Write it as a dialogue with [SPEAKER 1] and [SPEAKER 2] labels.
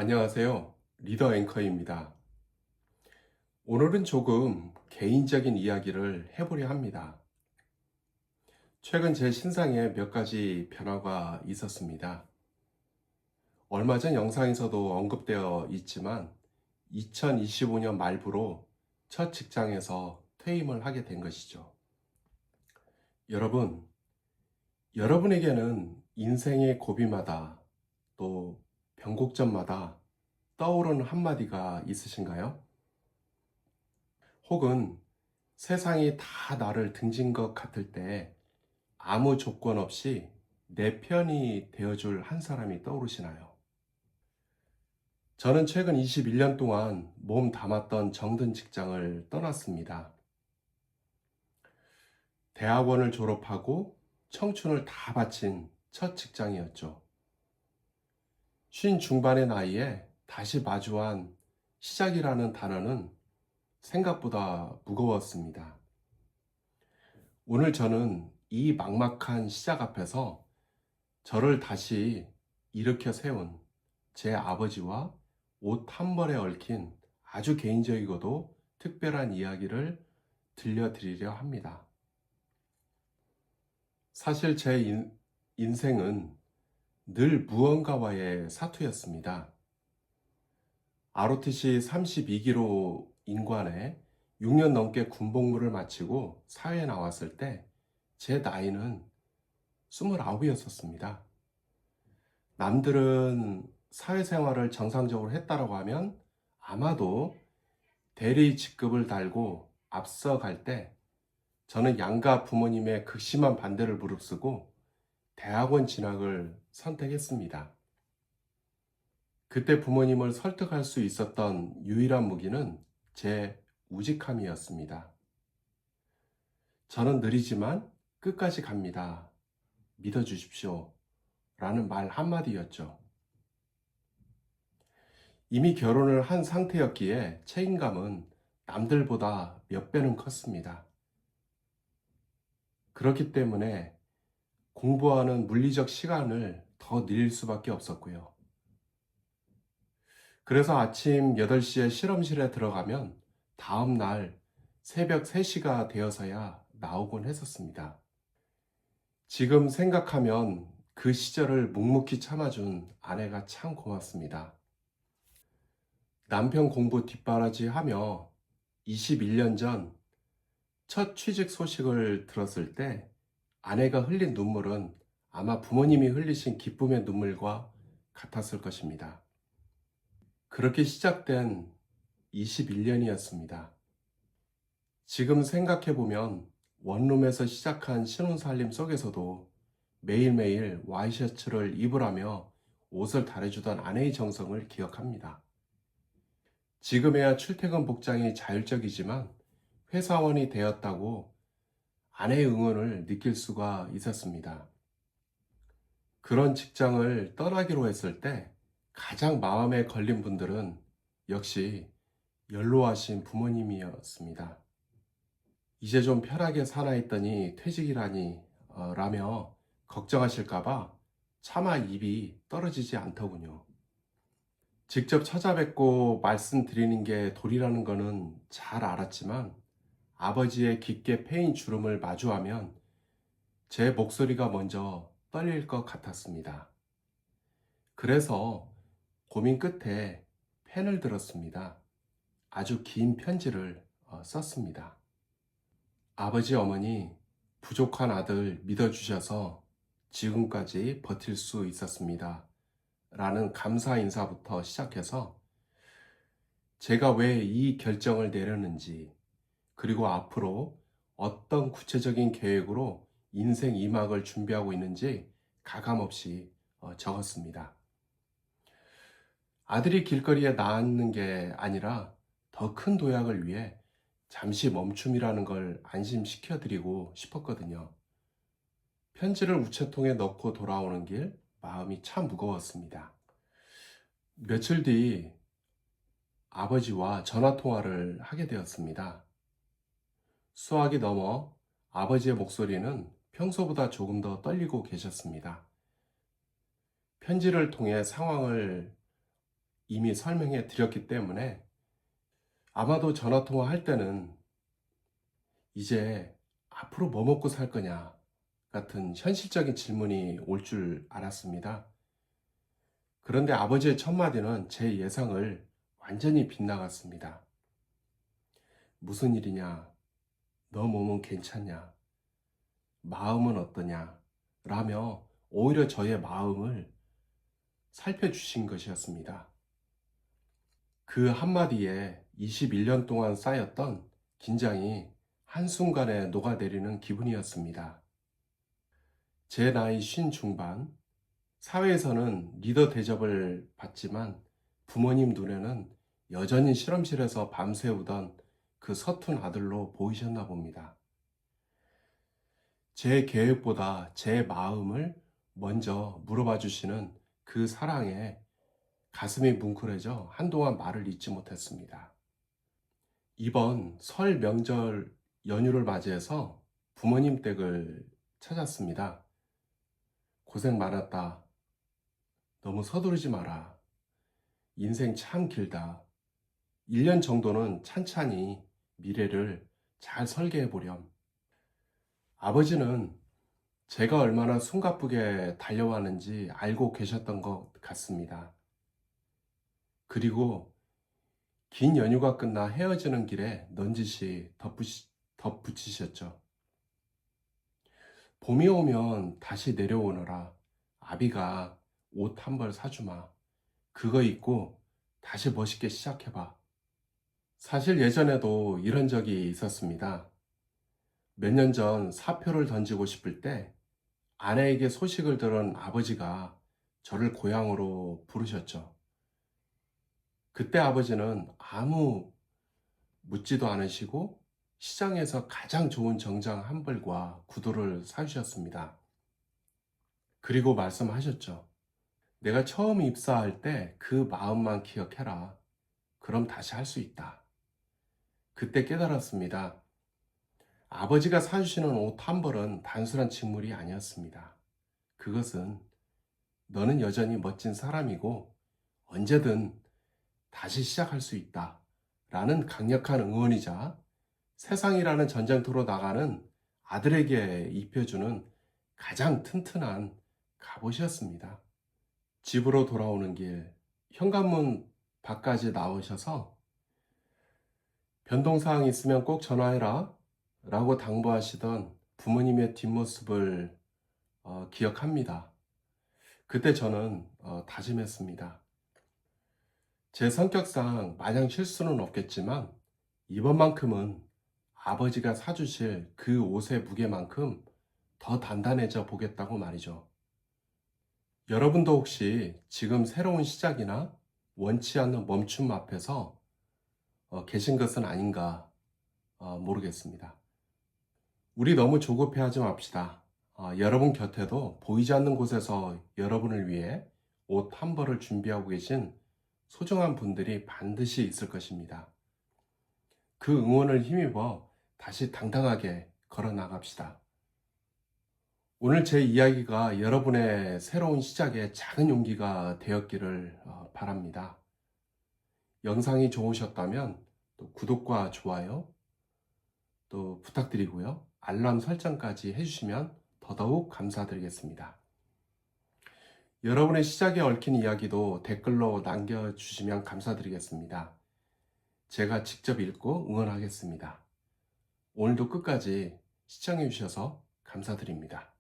[SPEAKER 1] 안녕하세요. 리더 앵커입니다. 오늘은 조금 개인적인 이야기를 해보려 합니다. 최근 제 신상에 몇 가지 변화가 있었습니다. 얼마 전 영상에서도 언급되어 있지만 2025년 말부로 첫 직장에서 퇴임을 하게 된 것이죠. 여러분, 여러분에게는 인생의 고비마다 또 변곡점마다 떠오르는 한마디가 있으신가요? 혹은 세상이 다 나를 등진 것 같을 때 아무 조건 없이 내 편이 되어줄 한 사람이 떠오르시나요? 저는 최근 21년 동안 몸 담았던 정든 직장을 떠났습니다. 대학원을 졸업하고 청춘을 다 바친 첫 직장이었죠. 쉰 중반의 나이에 다시 마주한 시작이라는 단어는 생각보다 무거웠습니다. 오늘 저는 이 막막한 시작 앞에서 저를 다시 일으켜 세운 제 아버지와 옷 한 벌에 얽힌 아주 개인적이고도 특별한 이야기를 들려드리려 합니다. 사실 제 인생은 늘 무언가와의 사투였습니다. ROTC 32kg 인관에 6년 넘게 군복무를 마치고 사회에 나왔을 때 제 나이는 29이었습니다. 남들은 사회생활을 정상적으로 했다라고 하면 아마도 대리 직급을 달고 앞서갈 때 저는 양가 부모님의 극심한 반대를 무릅쓰고 대학원 진학을 선택했습니다. 그때 부모님을 설득할 수 있었던 유일한 무기는 제 우직함이었습니다. 저는 느리지만 끝까지 갑니다. 믿어주십시오. 라는 말 한마디였죠. 이미 결혼을 한 상태였기에 책임감은 남들보다 몇 배는 컸습니다. 그렇기 때문에 공부하는 물리적 시간을 더 늘릴 수밖에 없었고요. 그래서 아침 8시에 실험실에 들어가면 다음 날 새벽 3시가 되어서야 나오곤 했었습니다. 지금 생각하면 그 시절을 묵묵히 참아준 아내가 참 고맙습니다. 남편 공부 뒷바라지 하며 21년 전 첫 취직 소식을 들었을 때 아내가 흘린 눈물은 아마 부모님이 흘리신 기쁨의 눈물과 같았을 것입니다. 그렇게 시작된 21년이었습니다. 지금 생각해보면 원룸에서 시작한 신혼살림 속에서도 매일매일 와이셔츠를 입으라며 옷을 다려주던 아내의 정성을 기억합니다. 지금에야 출퇴근 복장이 자율적이지만 회사원이 되었다고 아내의 응원을 느낄 수가 있었습니다. 그런 직장을 떠나기로 했을 때 가장 마음에 걸린 분들은 역시 연로하신 부모님이었습니다. 이제 좀 편하게 사나 했더니 퇴직이라니 라며 걱정하실까봐 차마 입이 떨어지지 않더군요. 직접 찾아뵙고 말씀드리는 게 도리라는 거는 잘 알았지만 아버지의 깊게 패인 주름을 마주하면 제 목소리가 먼저 떨릴 것 같았습니다. 그래서 고민 끝에 펜을 들었습니다. 아주 긴 편지를 썼습니다. 아버지, 어머니, 부족한 아들 믿어주셔서 지금까지 버틸 수 있었습니다. 라는 감사 인사부터 시작해서 제가 왜 이 결정을 내렸는지, 그리고 앞으로 어떤 구체적인 계획으로 인생 2막을 준비하고 있는지 가감없이 적었습니다. 아들이 길거리에 나앉는 게 아니라 더 큰 도약을 위해 잠시 멈춤이라는 걸 안심시켜드리고 싶었거든요. 편지를 우체통에 넣고 돌아오는 길 마음이 참 무거웠습니다. 며칠 뒤 아버지와 전화통화를 하게 되었습니다. 수학이 넘어 아버지의 목소리는 평소보다 조금 더 떨리고 계셨습니다. 편지를 통해 상황을 이미 설명해 드렸기 때문에 아마도 전화통화 할 때는 이제 앞으로 뭐 먹고 살 거냐 같은 현실적인 질문이 올 줄 알았습니다. 그런데 아버지의 첫 마디는 제 예상을 완전히 빗나갔습니다. 무슨 일이냐? 너 몸은 괜찮냐? 마음은 어떠냐? 라며 오히려 저의 마음을 살펴주신 것이었습니다. 그 한마디에 21년 동안 쌓였던 긴장이 한순간에 녹아내리는 기분이었습니다. 제 나이 50 중반, 사회에서는 리더 대접을 받지만 부모님 눈에는 여전히 실험실에서 밤새우던 그 서툰 아들로 보이셨나 봅니다. 제 계획보다 제 마음을 먼저 물어봐 주시는 그 사랑에 가슴이 뭉클해져 한동안 말을 잇지 못했습니다. 이번 설 명절 연휴를 맞이해서 부모님 댁을 찾았습니다. 고생 많았다. 너무 서두르지 마라. 인생 참 길다. 1년 정도는 찬찬히 미래를 잘 설계해 보렴. 아버지는 제가 얼마나 숨가쁘게 달려왔는지 알고 계셨던 것 같습니다. 그리고 긴 연휴가 끝나 헤어지는 길에 넌지시 덧붙이셨죠. 봄이 오면 다시 내려오너라. 아비가 옷 한 벌 사주마. 그거 입고 다시 멋있게 시작해봐. 사실 예전에도 이런 적이 있었습니다. 몇 년 전 사표를 던지고 싶을 때 아내에게 소식을 들은 아버지가 저를 고향으로 부르셨죠. 그때 아버지는 아무 묻지도 않으시고 시장에서 가장 좋은 정장 한 벌과 구두를 사주셨습니다. 그리고 말씀하셨죠. 내가 처음 입사할 때 그 마음만 기억해라. 그럼 다시 할 수 있다. 그때 깨달았습니다. 아버지가 사주시는 옷 한 벌은 단순한 직물이 아니었습니다. 그것은 너는 여전히 멋진 사람이고 언제든 다시 시작할 수 있다. 라는 강력한 응원이자 세상이라는 전쟁터로 나가는 아들에게 입혀주는 가장 튼튼한 갑옷이었습니다. 집으로 돌아오는 길, 현관문 밖까지 나오셔서 변동사항 있으면 꼭 전화해라 라고 당부하시던 부모님의 뒷모습을 기억합니다. 그때 저는 다짐했습니다. 제 성격상 마냥 실수는 없겠지만 이번만큼은 아버지가 사주실 그 옷의 무게만큼 더 단단해져 보겠다고 말이죠. 여러분도 혹시 지금 새로운 시작이나 원치 않는 멈춤 앞에서 계신 것은 아닌가 모르겠습니다. 우리 너무 조급해하지 맙시다. 여러분 곁에도 보이지 않는 곳에서 여러분을 위해 옷 한 벌을 준비하고 계신 소중한 분들이 반드시 있을 것입니다. 그 응원을 힘입어 다시 당당하게 걸어 나갑시다. 오늘 제 이야기가 여러분의 새로운 시작에 작은 용기가 되었기를 바랍니다. 영상이 좋으셨다면 또 구독과 좋아요 또 부탁드리고요. 알람 설정까지 해주시면 더더욱 감사드리겠습니다. 여러분의 시작에 얽힌 이야기도 댓글로 남겨주시면 감사드리겠습니다. 제가 직접 읽고 응원하겠습니다. 오늘도 끝까지 시청해 주셔서 감사드립니다.